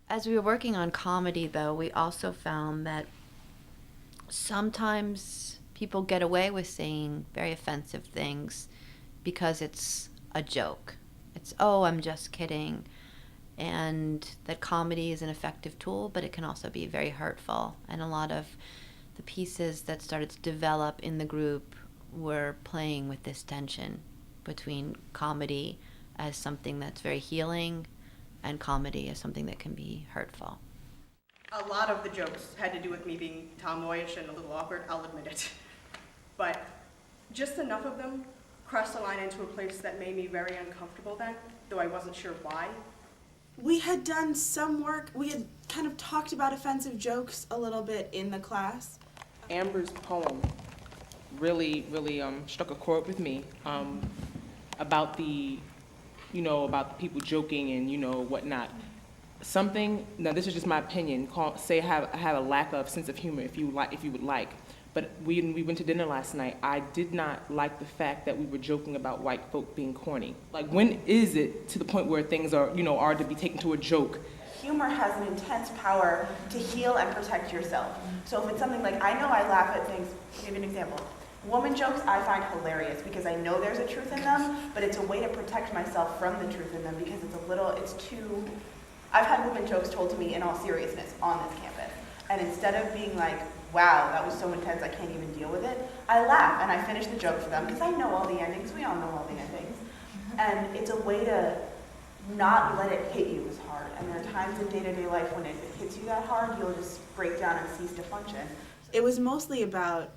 As we were working on comedy, though, we also found that sometimes people get away with saying very offensive things because it's a joke. It's, oh, I'm just kidding. And that comedy is an effective tool, but it can also be very hurtful. And a lot of the pieces that started to develop in the group were playing with this tension between comedy as something that's very healing and comedy as something that can be hurtful. A lot of the jokes had to do with me being tomboyish and a little awkward, I'll admit it. But just enough of them crossed the line into a place that made me very uncomfortable then, though I wasn't sure why. We had done some work, we had kind of talked about offensive jokes a little bit in the class. Amber's poem really struck a chord with me about the, about the people joking and, whatnot. Something, now this is just my opinion, I have a lack of sense of humor if you would like. But when we went to dinner last night, I did not like the fact that we were joking about white folk being corny. Like, when is it to the point where things are, are to be taken to a joke? Humor has an intense power to heal and protect yourself. So if it's something like, I know I laugh at things, I'll give you an example. Woman jokes I find hilarious because I know there's a truth in them, but it's a way to protect myself from the truth in them because it's too, I've had woman jokes told to me in all seriousness on this campus. And instead of being like, wow, that was so intense, I can't even deal with it, I laugh and I finish the joke for them because I know all the endings, we all know all the endings. And it's a way to not let it hit you as hard. And there are times in day-to-day life when if it hits you that hard, you'll just break down and cease to function. It was mostly about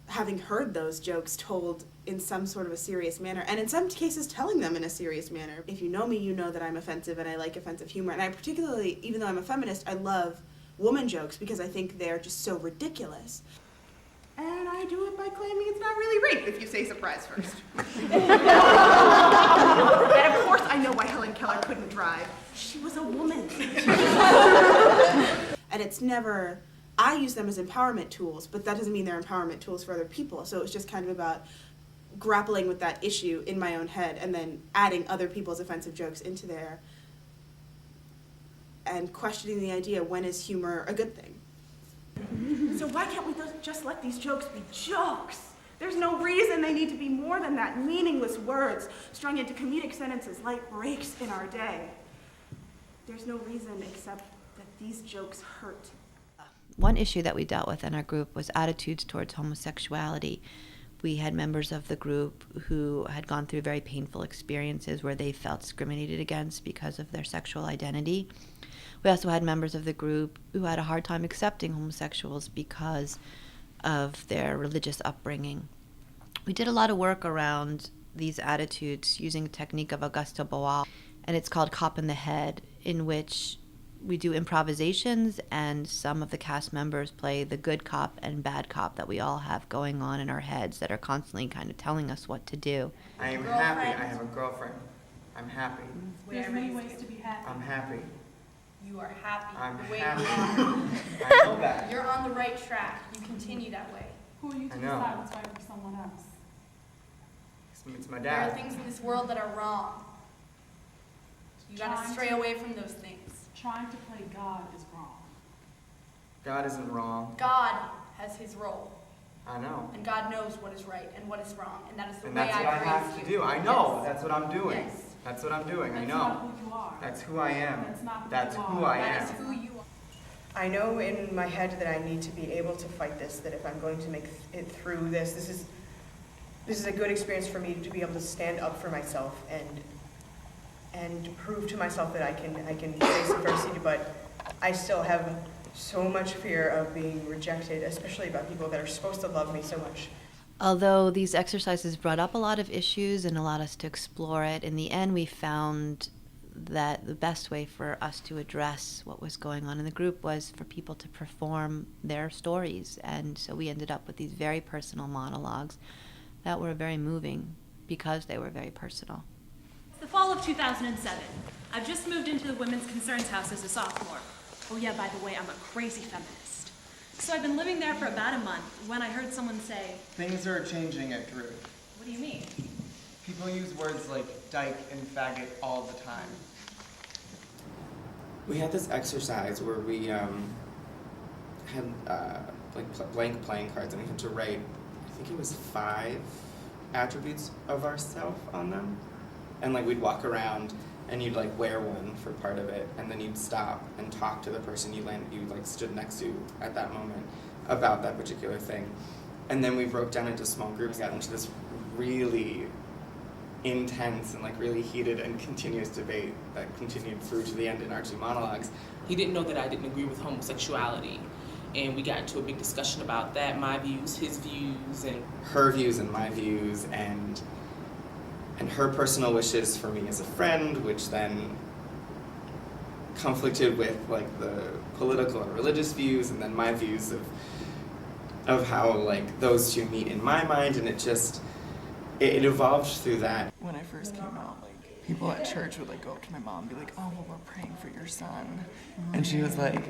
having heard those jokes told in some sort of a serious manner, and in some cases telling them in a serious manner. If you know me, you know that I'm offensive and I like offensive humor. And I particularly, even though I'm a feminist, I love woman jokes because I think they're just so ridiculous. And I do it by claiming it's not really rape if you say surprise first. And of course I know why Helen Keller couldn't drive. She was a woman. And it's never, I use them as empowerment tools, but that doesn't mean they're empowerment tools for other people. So it's just kind of about grappling with that issue in my own head and then adding other people's offensive jokes into there and questioning the idea, when is humor a good thing? So why can't we just let these jokes be jokes? There's no reason they need to be more than that, meaningless words strung into comedic sentences like breaks in our day. There's no reason except that these jokes hurt. One issue that we dealt with in our group was attitudes towards homosexuality. We had members of the group who had gone through very painful experiences where they felt discriminated against because of their sexual identity. We also had members of the group who had a hard time accepting homosexuals because of their religious upbringing. We did a lot of work around these attitudes using a technique of Augusto Boal, and it's called Cop in the Head, in which we do improvisations and some of the cast members play the good cop and bad cop that we all have going on in our heads that are constantly kind of telling us what to do. I am happy. I have a girlfriend. I'm happy. There's many ways to be happy. I'm happy. You are happy I'm the way happy. you are. I know that. You're on the right track. You continue that way. Who are you to I know. decide what's right for someone else? It's my There are dad. things in this world that are wrong. You gotta Trying stray to- away from those things. Trying to play God is wrong. God isn't wrong. God has his role, I know. and God knows what is right and what is wrong, and that is the And way that's what I have raised to you. do. I know. Yes. That's what I'm doing. Yes. That's what I'm doing. I That's know. not who you are. That's who I am. That's not who That's you who are. I That is am. who you are. I know in my head that I need to be able to fight this, that if I'm going to make it through this, this is a good experience for me to be able to stand up for myself and prove to myself that I can face adversity, but I still have so much fear of being rejected, especially by people that are supposed to love me so much. Although these exercises brought up a lot of issues and allowed us to explore it, in the end we found that the best way for us to address what was going on in the group was for people to perform their stories. And so we ended up with these very personal monologues that were very moving because they were very personal. It's the fall of 2007. I've just moved into the Women's Concerns House as a sophomore. Oh yeah, by the way, I'm a crazy feminist. So I've been living there for about a month when I heard someone say, Things are changing at Drew. "What do you mean?" People use words like dyke and faggot all the time. We had this exercise where we had blank playing cards, and we had to write, I think it was 5 attributes of ourself on them, and like we'd walk around and you'd like wear one for part of it, and then you'd stop and talk to the person you like stood next to at that moment about that particular thing, and then we broke down into small groups, got into this really intense and like really heated and continuous debate that continued through to the end in our 2 monologues. He didn't know that I didn't agree with homosexuality, and we got into a big discussion about that, my views, his views, and Her views and my views, and her personal wishes for me as a friend, which then conflicted with like the political and religious views, and then my views of how like those 2 meet in my mind, and it evolved through that. When I first came out, like, people at church would like go up to my mom and be like, oh, well, we're praying for your son. And she was like,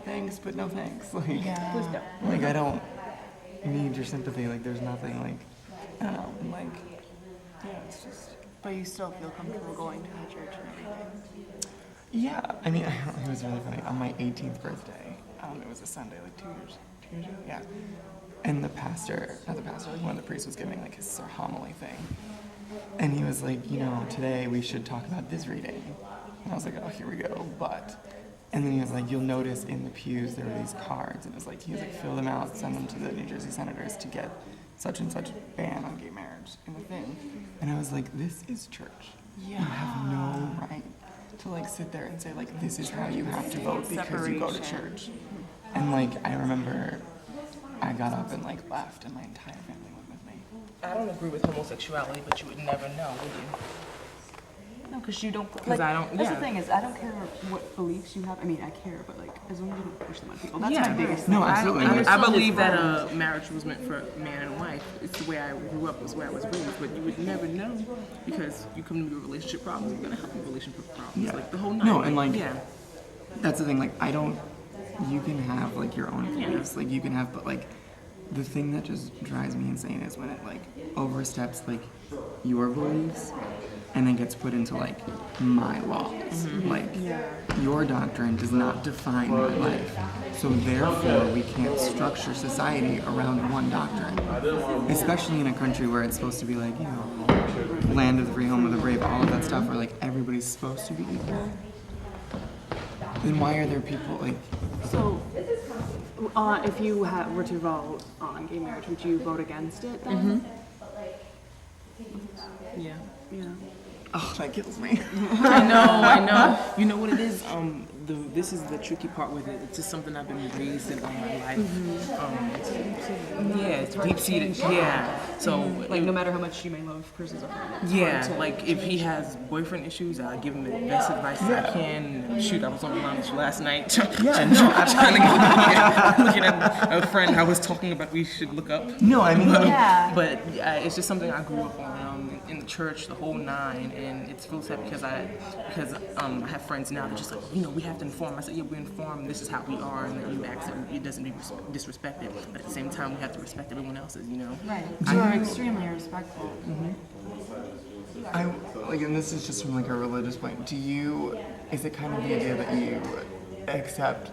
thanks, but no thanks. Like, like, I don't need your sympathy. Like, there's nothing, like, I don't know, and, like, yeah, it's just. But you still feel comfortable going to the church and everything? Yeah, I mean, it was really funny. On my 18th birthday, it was a Sunday, like 2 years ago, yeah. And the pastor, not the pastor, like one of the priests was giving like his sort of homily thing. And he was like, you know, today we should talk about this reading. And I was like, oh, here we go, but. And then he was like, you'll notice in the pews there were these cards. And it was like, he was like, fill them out, send them to the New Jersey senators to get such and such ban on gay marriage in the thing. And I was like, this is church. Yeah. You have no right to like sit there and say like, this is how you have to vote because you go to church. And like, I remember I got up and like left, and my entire family went with me. I don't agree with homosexuality, but you would never know, would you? No, because you don't. Because I don't. That's Yeah. the thing is, I don't care what beliefs you have. I mean, I care, but like, as long as you don't push them on people, that's Yeah. my biggest No, thing. absolutely. I believe that marriage was meant for a man and a wife. It's the way I grew up, it's the way I was raised. But you would never know because you come to a relationship problem, you're gonna have a relationship problem. Yeah. Like the whole night. No, and like, yeah. that's the thing. Like, I don't. You can have like your own beliefs. Like you can have, but like, the thing that just drives me insane is when it like oversteps like your beliefs and then gets put into like my laws. Like your doctrine does not define my life. So therefore we can't structure society around one doctrine. Especially in a country where it's supposed to be like, you know, land of the free, home of the brave, all of that stuff where like everybody's supposed to be equal. Then why are there people like So, if you were to vote on gay marriage, would you vote against it then? Yeah. Yeah. oh, that kills me. I know. You know what it is? This is the tricky part with it. It's just something I've been raised in all my life. Yeah, it's deep-seated. Yeah. So, Like, no matter how much you may love Chris's opinion. it's yeah, hard to- like if he has boyfriend issues, I give him the best advice I can. Shoot, I was on the line with you last night. Trying to get looking at a friend I was talking about we should look up. No, I mean, But it's just something I grew up on in the church, the whole 9, and it's real sad because I have friends now that just like, you know, we have to inform. I said, yeah, we're informed. This is how we are, and that you act so it doesn't be disrespected. But at the same time, we have to respect everyone else's, you know. Right. You are extremely respectful. I like, and this is just from like a religious point. Is it kind of the idea that you accept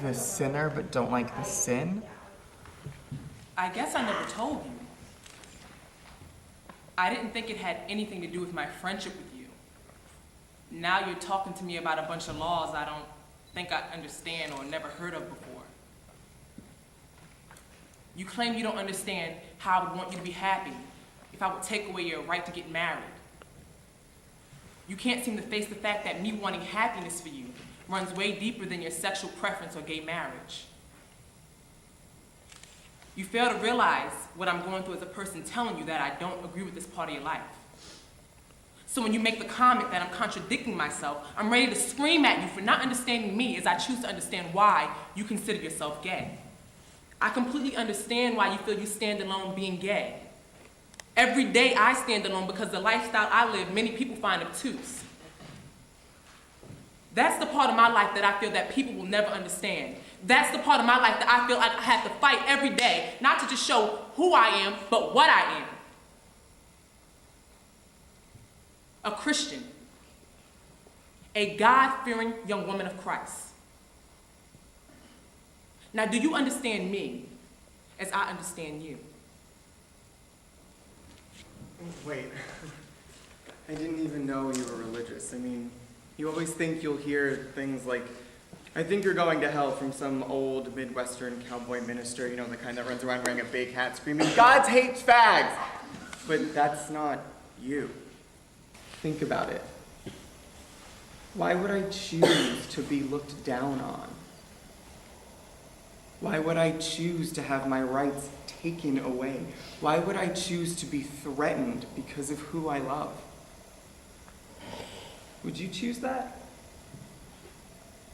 the sinner but don't like the sin? I guess I never told you. I didn't think it had anything to do with my friendship with you. Now you're talking to me about a bunch of laws I don't think I understand or never heard of before. You claim you don't understand how I would want you to be happy if I would take away your right to get married. You can't seem to face the fact that me wanting happiness for you runs way deeper than your sexual preference or gay marriage. You fail to realize what I'm going through as a person telling you that I don't agree with this part of your life. So when you make the comment that I'm contradicting myself, I'm ready to scream at you for not understanding me as I choose to understand why you consider yourself gay. I completely understand why you feel you stand alone being gay. Every day I stand alone because the lifestyle I live, many people find obtuse. That's the part of my life that I feel that people will never understand. That's the part of my life that I feel like I have to fight every day, not to just show who I am, but what I am. a Christian, a God-fearing young woman of Christ. Now, do you understand me as I understand you? Wait, I didn't even know you were religious. I mean, you always think you'll hear things like, I think you're going to hell from some old Midwestern cowboy minister, you know, the kind that runs around wearing a big hat screaming, God hates fags! But that's not you. Think about it. Why would I choose to be looked down on? Why would I choose to have my rights taken away? Why would I choose to be threatened because of who I love? Would you choose that?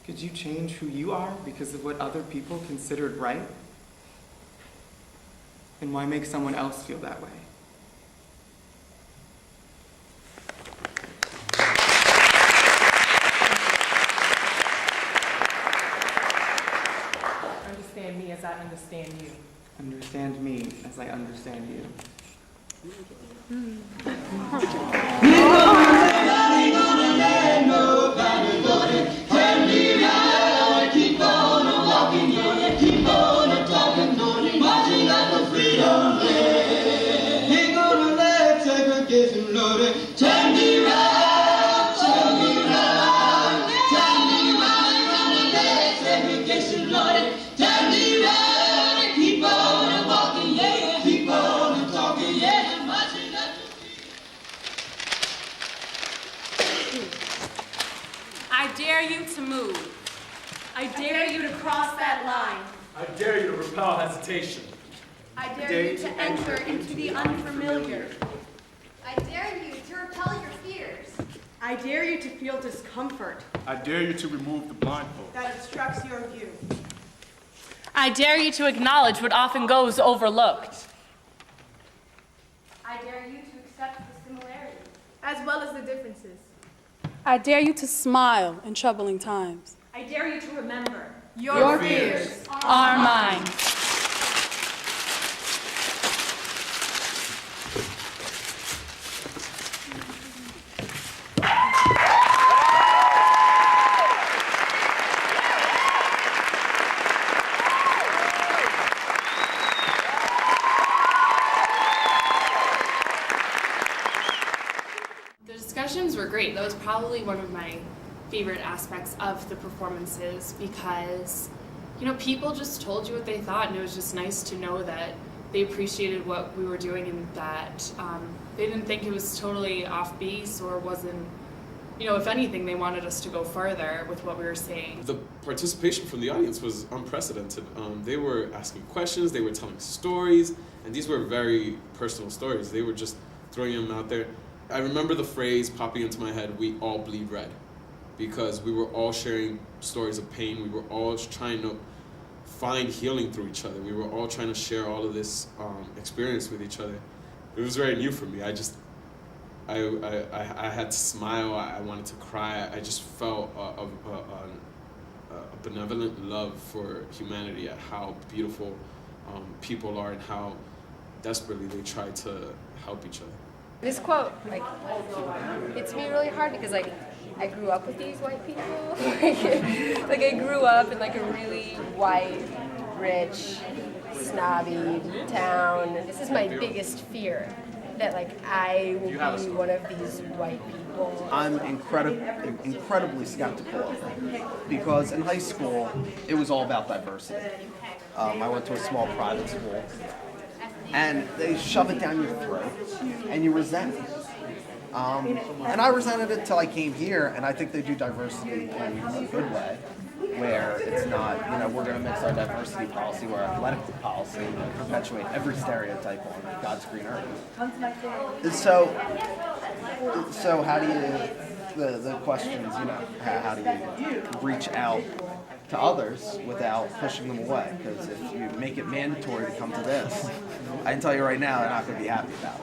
Could you change who you are because of what other people considered right? And why make someone else feel that way? Understand me as I understand you. Understand me as I understand you. I dare you to move. I dare you to cross that line. I dare you to repel hesitation. I dare you to enter into the unfamiliar. I dare you to repel your fears. I dare you to feel discomfort I dare you to remove the blindfold. That obstructs your view. I dare you to acknowledge what often goes overlooked. I dare you to accept the similarities. as well as the differences. I dare you to smile in troubling times. I dare you to remember. Your fears are mine. The discussions were great. That was probably one of my favorite aspects of the performances because, you know, people just told you what they thought, and it was just nice to know that they appreciated what we were doing and that they didn't think it was totally off base or wasn't, you know, if anything, they wanted us to go further with what we were saying. The participation from the audience was unprecedented. They were asking questions, they were telling stories, and these were very personal stories. They were just throwing them out there. I remember the phrase popping into my head, "We all bleed red," because we were all sharing stories of pain. We were all trying to find healing through each other. We were all trying to share all of this experience with each other. It was very new for me. I had to smile. I wanted to cry. I just felt a benevolent love for humanity, at how beautiful people are and how desperately they try to help each other. This quote, like, hits me really hard because, like, I grew up with these white people. like, I grew up in, like, a really white, rich, snobby town. This is my biggest fear, that, like, I will be one of these white people. I'm incredibly skeptical of it because in high school, it was all about diversity. I went to a small private school. And they shove it down your throat, and you resent it. And I resented it till I came here, and I think they do diversity in a good way, where it's not, you know, we're going to mix our diversity policy, or athletic policy, and perpetuate every stereotype on God's green earth. So how do you, the questions, you know, how do you reach out to others without pushing them away? Because if you make it mandatory to come to this, I can tell you right now, they're not going to be happy about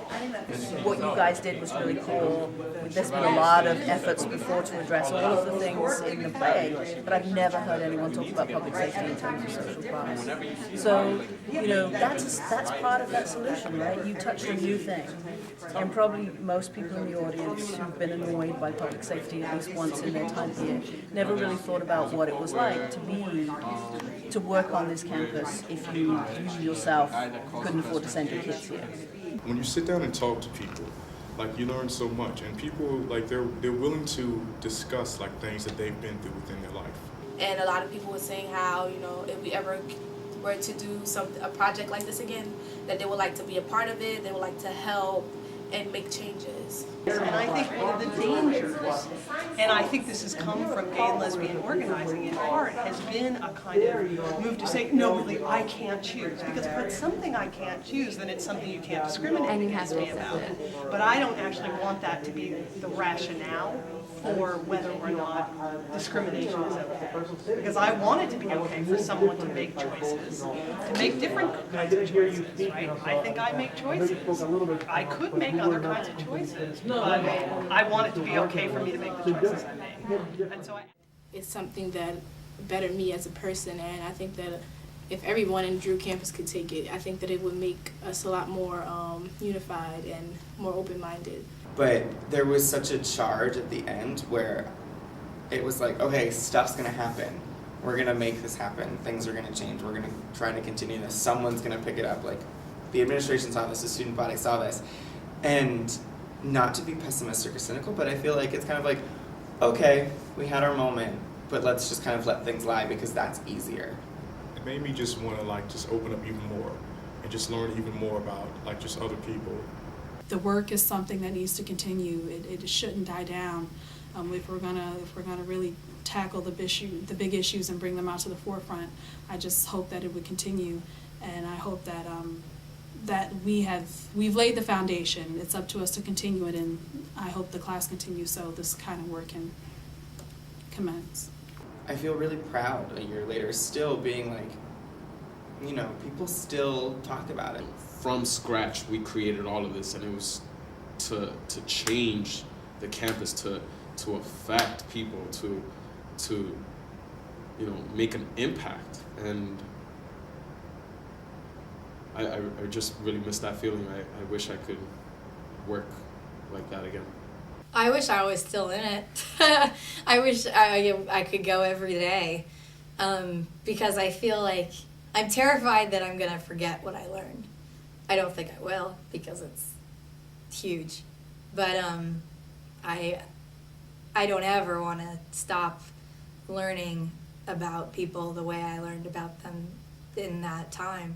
it. What you guys did was really cool. there's been a lot of efforts before to address all of the things in the play, but I've never heard anyone talk about public safety in terms of social class. So, you know, that's part of that solution, right? You touched a new thing. And probably most people in the audience who've been annoyed by public safety at least once in their time here never really thought about what it was like to work on this campus if you yourself couldn't afford to send your kids here. When you sit down and talk to people, like you learn so much, and people like they're willing to discuss like things that they've been through within their life. And a lot of people were saying how, you know, if we ever were to do a project like this again, that they would like to be a part of it, they would like to help and make changes. And I think one of the dangers, and I think this has come from gay and lesbian organizing in part, has been a kind of move to say, no, really, I can't choose. Because if it's something I can't choose, then it's something you can't discriminate against me about. But I don't actually want that to be the rationale for whether or not discrimination is okay. Because I want it to be okay for someone to make choices, to make different kinds of choices, right? I think I make choices. I could make other kinds of choices, but I want it to be okay for me to make the choices I make. And so it's something that bettered me as a person, and I think that if everyone in Drew campus could take it, I think that it would make us a lot more unified and more open-minded. But there was such a charge at the end where it was like, okay, stuff's gonna happen. We're gonna make this happen. Things are gonna change. We're gonna try to continue this. Someone's gonna pick it up. Like, the administration saw this, the student body saw this. And not to be pessimistic or cynical, but I feel like it's kind of like, okay, we had our moment, but let's just kind of let things lie because that's easier. It made me just want to like just open up even more and just learn even more about like just other people. The work is something that needs to continue. It shouldn't die down. If we're gonna really tackle the big issues and bring them out to the forefront, I just hope that it would continue, and I hope that that we've laid the foundation. It's up to us to continue it, and I hope the class continues so this kind of work can commence. I feel really proud a year later still being like, you know, people still talk about it. From scratch, we created all of this, and it was to change the campus, to affect people, to you know, make an impact. And I just really miss that feeling. I wish I could work like that again. I wish I was still in it. I wish I could go every day, because I feel like I'm terrified that I'm gonna forget what I learned. I don't think I will, because it's huge, but I don't ever want to stop learning about people the way I learned about them in that time.